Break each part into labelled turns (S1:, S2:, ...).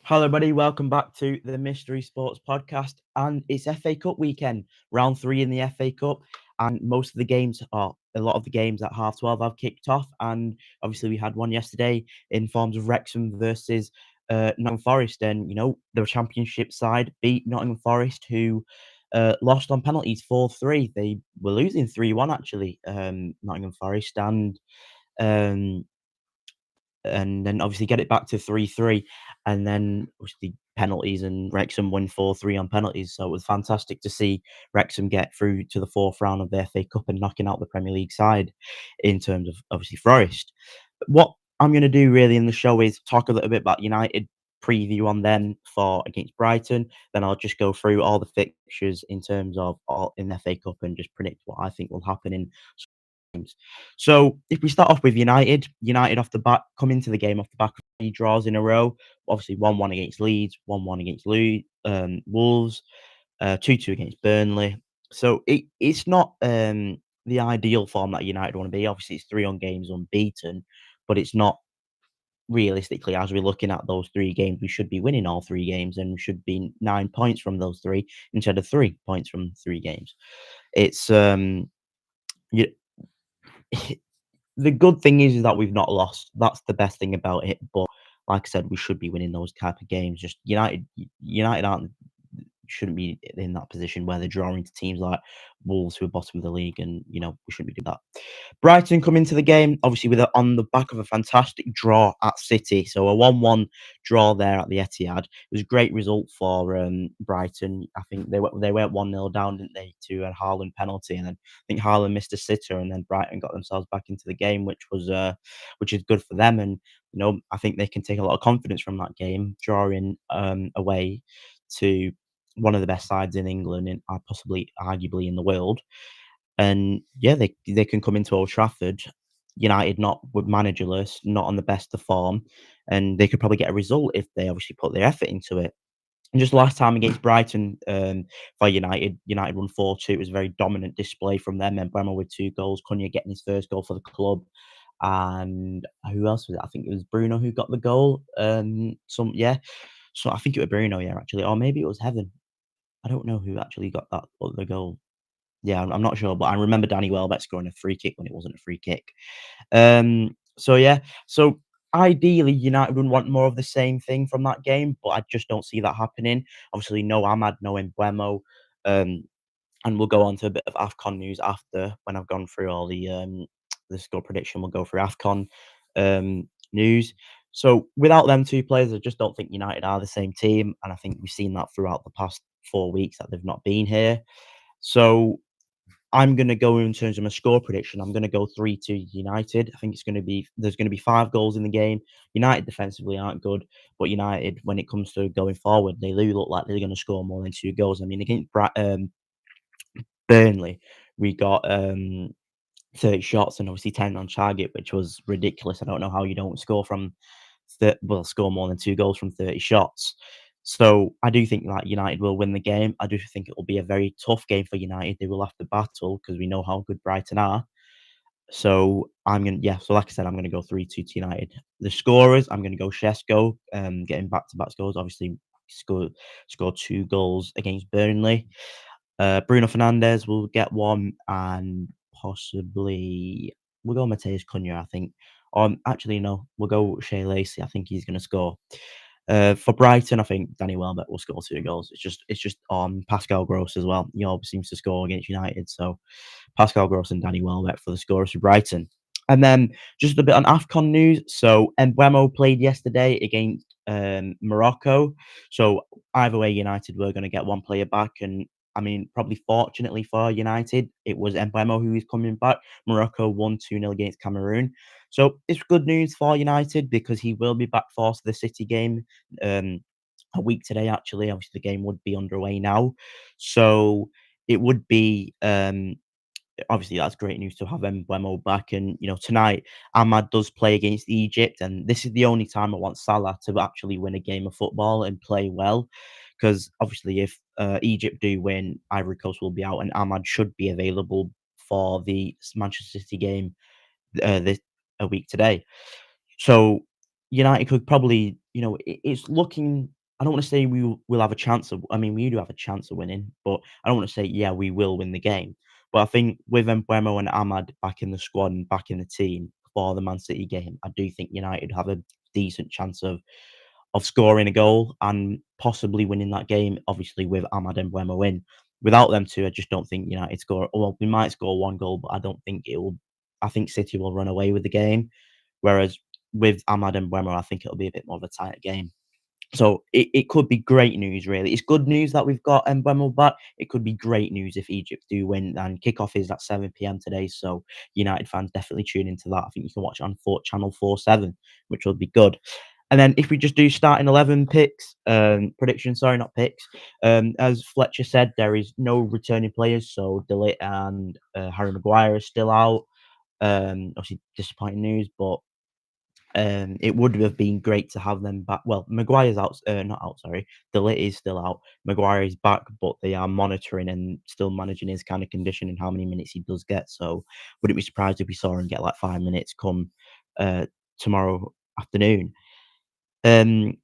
S1: Hello, everybody. Welcome back to the Mystery Sports Podcast. And it's FA Cup weekend, round three in the FA Cup. And most of the games, or a lot of the games at half 12 have kicked off. And obviously, we had one yesterday in forms of Wrexham versus Nottingham Forest. And, the championship side beat Nottingham Forest, who lost on penalties 4-3. They were losing 3-1, actually, Nottingham Forest. Um, and then obviously get it back to 3-3, and then obviously penalties, and Wrexham won 4-3 on penalties. So it was fantastic to see Wrexham get through to the fourth round of the FA Cup and knocking out the Premier League side in terms of obviously Forest. What I'm going to do really in the show is talk a little bit about United, preview on them for against Brighton. Then I'll just go through all the fixtures in terms of all in the FA Cup and just predict what I think will happen in games. So if we start off with United off the back come into the game off the back of 3 draws in a row. Obviously 1-1 against Leeds, 1-1 against Wolves, 2-2 against Burnley. So it's not the ideal form that United want to be. Obviously it's 3 games unbeaten, but it's not realistically, as we're looking at those 3 games, we should be winning all 3 games, and we should be 9 points from those three instead of 3 points from 3 games. It's you, the good thing is that we've not lost. That's the best thing about it. But like I said, we should be winning those type of games. Just United aren't shouldn't be in that position where they're drawing to teams like Wolves, who are bottom of the league, and we shouldn't be doing that. Brighton come into the game obviously on the back of a fantastic draw at City, so a 1-1 draw there at the Etihad. It was a great result for Brighton. I think they went 1-0 down, didn't they, to a Haaland penalty, and then I think Haaland missed a sitter, and then Brighton got themselves back into the game, which is good for them. And I think they can take a lot of confidence from that game, drawing away to one of the best sides in England and possibly arguably in the world. And yeah, they can come into Old Trafford, United not with managerless, not on the best of form, and they could probably get a result if they obviously put their effort into it. And just last time against Brighton, for United won 4-2. It was a very dominant display from them. And Bremer with 2 goals, Cunha getting his first goal for the club, and who else was it? I think it was Bruno who got the goal. So I think it was Bruno, yeah, actually, or maybe it was Heaven. I don't know who actually got that other goal. Yeah, I'm not sure, but I remember Danny Welbeck scoring a free kick when it wasn't a free kick. So yeah, so ideally, United would want more of the same thing from that game, but I just don't see that happening. Obviously, no Ahmad, no Embuemo, um, and we'll go on to a bit of AFCON news after when I've gone through all the score prediction. We'll go through AFCON news. So without them 2 players, I just don't think United are the same team, and I think we've seen that throughout the past 4 weeks that they've not been here. So I'm gonna go in terms of my score prediction. I'm gonna go 3-2 United. I think there's gonna be 5 goals in the game. United defensively aren't good, but United, when it comes to going forward, they do look like they're gonna score more than 2 goals. I mean, against Burnley, we got 30 shots and obviously 10 on target, which was ridiculous. I don't know how you don't score more than 2 goals from 30 shots. So I do think that United will win the game. I do think it will be a very tough game for United. They will have to battle because we know how good Brighton are. So like I said, I'm gonna go 3-2 to United. The scorers, I'm gonna go Shesko, getting back-to-back scores. Obviously, scored scored 2 goals against Burnley. Bruno Fernandes will get one, and possibly we'll go Mateus Cunha, I think. Actually, no, we'll go Shea Lacey. I think he's going to score. For Brighton, I think Danny Welbeck will score 2 goals. It's just Pascal Gross as well. He always seems to score against United. So Pascal Gross and Danny Welbeck for the scorers for Brighton. And then just a bit on AFCON news. So Embuemo played yesterday against Morocco. So either way, United were going to get one player back. And I mean, probably fortunately for United, it was Embuemo who is coming back. Morocco won 2-0 against Cameroon. So it's good news for United because he will be back for the City game a week today, actually. Obviously, the game would be underway now. So it would be obviously that's great news to have Mbeumo back. And tonight Ahmad does play against Egypt, and this is the only time I want Salah to actually win a game of football and play well. Because obviously, if Egypt do win, Ivory Coast will be out, and Ahmad should be available for the Manchester City game this a week today. So United could probably it's looking. I don't want to say will have a chance of. I mean, we do have a chance of winning, but I don't want to say yeah we will win the game. But I think with Mbeumo and Ahmad back in the squad and back in the team for the Man City game, I do think United have a decent chance of scoring a goal and possibly winning that game. Obviously, with Ahmad and Mbeumo in, without them two, I just don't think United score. Well, we might score one goal, but I don't think it will. I think City will run away with the game. Whereas with Ahmad and Bremer, I think it'll be a bit more of a tighter game. So it could be great news, really. It's good news that we've got Mbeumo back. It could be great news if Egypt do win. And kickoff is at 7 p.m. today, so United fans definitely tune into that. I think you can watch it on channel 47, which will be good. And then if we just do starting 11 picks, predictions, sorry, not picks. As Fletcher said, there is no returning players, so Delete and Harry Maguire are still out. Obviously disappointing news, but it would have been great to have them back. Well, Maguire's out, not out, sorry. Delete is still out. Maguire is back, but they are monitoring and still managing his kind of condition and how many minutes he does get. So, wouldn't be surprised if we saw him get like 5 minutes come uh, tomorrow afternoon. Um,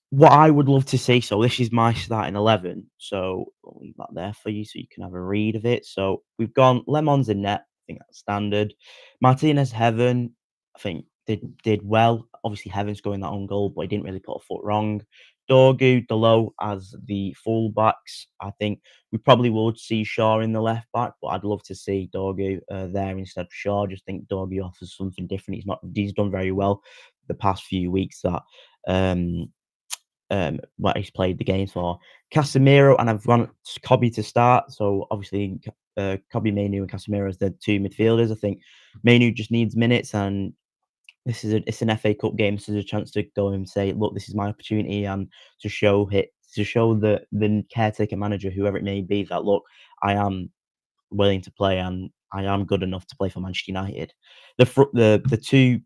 S1: what I would love to see, so this is my starting 11. So I'll leave that there for you so you can have a read of it. So we've gone Lemons in net. I think that's standard. Martinez, Heaven, I think did well. Obviously, Heaven scoring that own goal, but he didn't really put a foot wrong. Dorgu, Delo as the fullbacks. I think we probably would see Shaw in the left back, but I'd love to see Dorgu there instead of Shaw. Just think Dorgu offers something different. He's done very well the past few weeks that um what he's played the games for. Casemiro, and I've gone Cobby to start. So obviously, Cobby, Mainu, and Casemiro as the two midfielders. I think Mainu just needs minutes, and it's an FA Cup game. So there's a chance to go and say, look, this is my opportunity, and to show the caretaker manager, whoever it may be, that look, I am willing to play and I am good enough to play for Manchester United. The two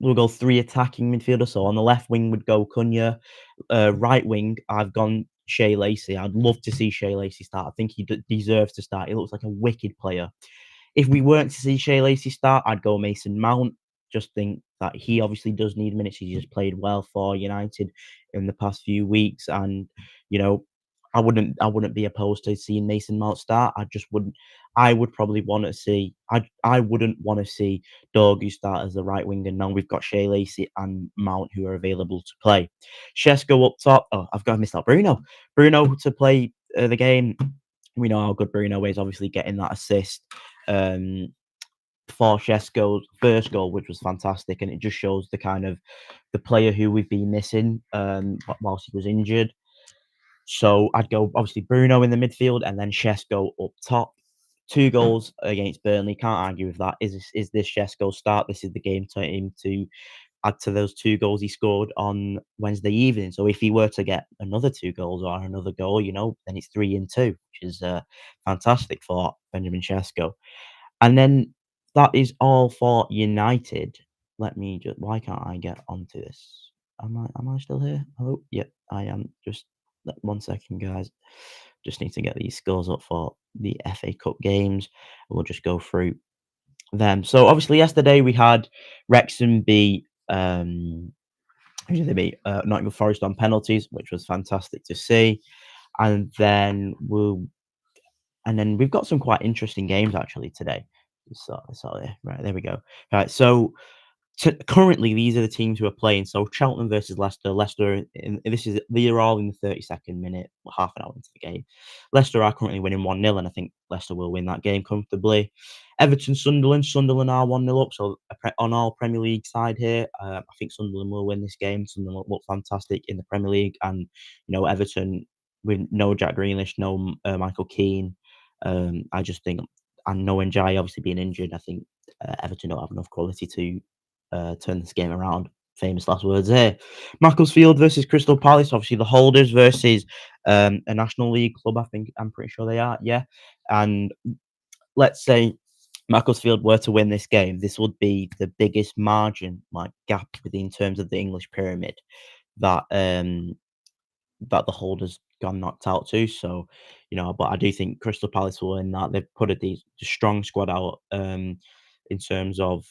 S1: we'll go three attacking midfielders. So on the left wing would go Cunha. Right wing, I've gone Shea Lacey. I'd love to see Shea Lacey start. I think he deserves to start. He looks like a wicked player. If we weren't to see Shea Lacey start, I'd go Mason Mount. Just think that he obviously does need minutes. He's just played well for United in the past few weeks, and you know, I wouldn't be opposed to seeing Mason Mount start. I just wouldn't. I would probably want to see. I wouldn't want to see Dorgu start as the right winger. Now we've got Shea Lacey and Mount who are available to play. Shesko up top. Oh, I've got to miss out Bruno. Bruno to play the game. We know how good Bruno is. Obviously, getting that assist for Shesko's first goal, which was fantastic, and it just shows the kind of the player who we've been missing whilst he was injured. So I'd go obviously Bruno in the midfield and then Shesko up top. Two goals against Burnley. Can't argue with that. Is this Shesko's start? This is the game to him to add to those two goals he scored on Wednesday evening. So if he were to get another two goals or another goal, then it's 3-2, which is fantastic for Benjamin Shesko. And then that is all for United. Let me just. Why can't I get onto this? Am I still here? Hello. Yep, I am. Just 1 second, guys. Just need to get these scores up for the FA Cup games. We'll just go through them. So obviously yesterday we had Wrexham beat who did they beat? Nottingham Forest on penalties, which was fantastic to see. And then we've got some quite interesting games actually today. So yeah, right there we go. Right, so currently these are the teams who are playing. So Cheltenham versus Leicester. They're all in the 32nd minute, half an hour into the game. Leicester are currently winning 1-0, and I think Leicester will win that game comfortably. Everton, Sunderland. Sunderland are 1-0 up, so on our Premier League side here, I think Sunderland will win this game. Sunderland look fantastic in the Premier League, and Everton with no Jack Grealish, no Michael Keane. I just think, and no Njai obviously being injured, I think Everton don't have enough quality to turn this game around. Famous last words here. Macclesfield versus Crystal Palace. Obviously, the holders versus a National League club. I'm pretty sure they are. Yeah, and let's say Macclesfield were to win this game, this would be the biggest margin, like gap within terms of the English pyramid that that the holders gone knocked out to. So, but I do think Crystal Palace will win that. They've put a strong squad out in terms of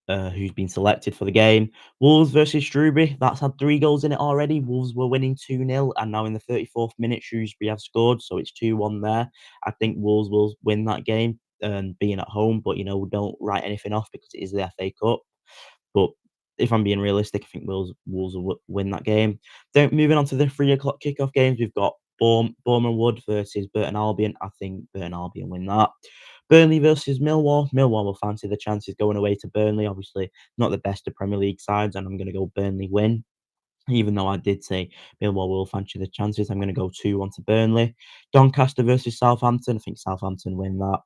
S1: who's been selected for the game. Wolves versus Shrewsbury. That's had 3 goals in it already. Wolves were winning 2-0, and now in the 34th minute, Shrewsbury have scored, so it's 2-1 there. I think Wolves will win that game, being at home, but don't write anything off because it is the FA Cup. But if I'm being realistic, I think Wolves will win that game. Then moving on to the 3 o'clock kickoff games, we've got Bournemouth Wood versus Burton Albion. I think Burton Albion win that. Burnley versus Millwall. Millwall will fancy the chances going away to Burnley. Obviously, not the best of Premier League sides, and I'm going to go Burnley win. Even though I did say Millwall will fancy the chances, I'm going to go 2-1 to Burnley. Doncaster versus Southampton. I think Southampton win that.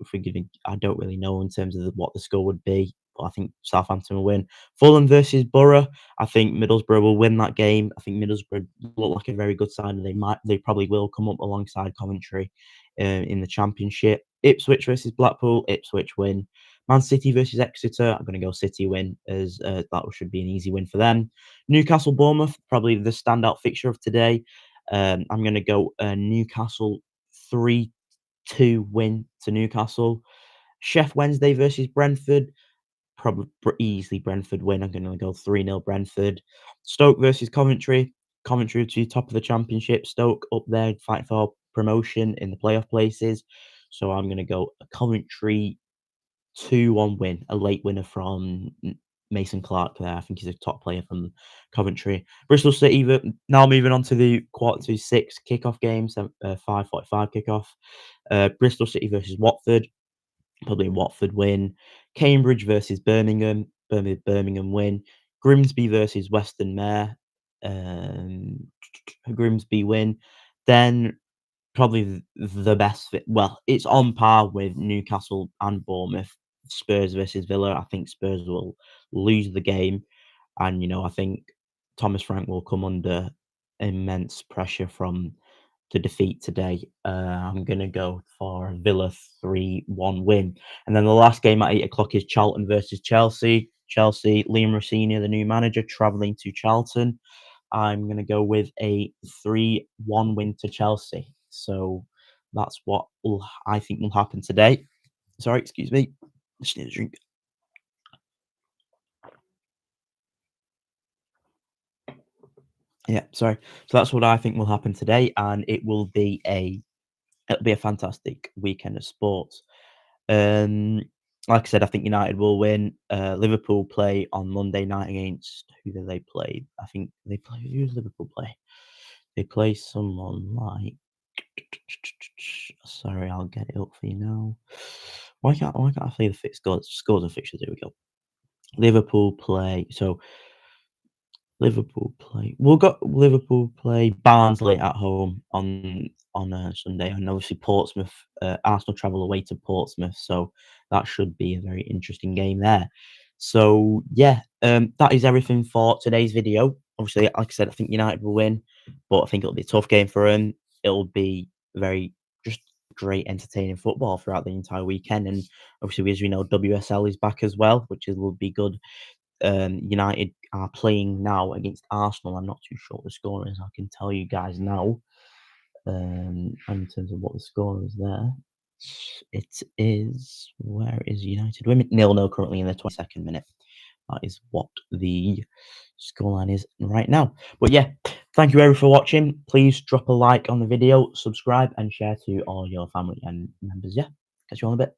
S1: Forgiving, I don't really know in terms of what the score would be, but I think Southampton will win. Fulham versus Borough. I think Middlesbrough will win that game. I think Middlesbrough look like a very good side, and they probably will come up alongside Coventry in the Championship. Ipswich versus Blackpool. Ipswich win. Man City versus Exeter. I'm going to go City win, as that should be an easy win for them. Newcastle Bournemouth, probably the standout fixture of today. I'm going to go Newcastle 3-2 win to Newcastle. Sheff Wednesday versus Brentford. Probably easily Brentford win. I'm going to go 3-0 Brentford. Stoke versus Coventry. Coventry to top of the Championship. Stoke up there fighting for promotion in the playoff places. So I'm going to go a Coventry 2-1 win. A late winner from Mason Clark there. I think he's a top player from Coventry. Bristol City, now moving on to the 5:45 kickoff games, 5:45 kickoff. Bristol City versus Watford. Probably Watford win. Cambridge versus Birmingham. Birmingham win. Grimsby versus Weston-Mare. Grimsby win. Then probably the best fit. Well, it's on par with Newcastle and Bournemouth. Spurs versus Villa. I think Spurs will lose the game, and I think Thomas Frank will come under immense pressure from the defeat today. I'm gonna go for a Villa 3-1 win, and then the last game at 8 o'clock is Charlton versus Chelsea. Chelsea, Liam Rossini, the new manager, travelling to Charlton. I'm going to go with a 3-1 win to Chelsea. So that's what I think will happen today. Sorry, excuse me. Just need a drink. Yeah, sorry. So that's what I think will happen today, and it'll be a fantastic weekend of sports. Um, like I said, I think United will win. Liverpool play on Monday night against who do they play? I think they play. Who does Liverpool play? They play someone like. Sorry, I'll get it up for you now. Why can't I say the scores and fixtures? Here we go. Liverpool play. So Liverpool play Barnsley at home on Sunday, and obviously Portsmouth. Arsenal travel away to Portsmouth, so that should be a very interesting game there. So yeah, that is everything for today's video. Obviously, like I said, I think United will win, but I think it'll be a tough game for them. It'll be very just great entertaining football throughout the entire weekend, and obviously, as we know, WSL is back as well, will be good. United are playing now against Arsenal. I'm not too sure what the score is. I can tell you guys now. In terms of what the score is there, it is where is United women 0-0 currently in the 22nd minute. That is what the scoreline is right now. But yeah, thank you everyone for watching. Please drop a like on the video, subscribe, and share to all your family and members. Yeah, catch you all in a bit.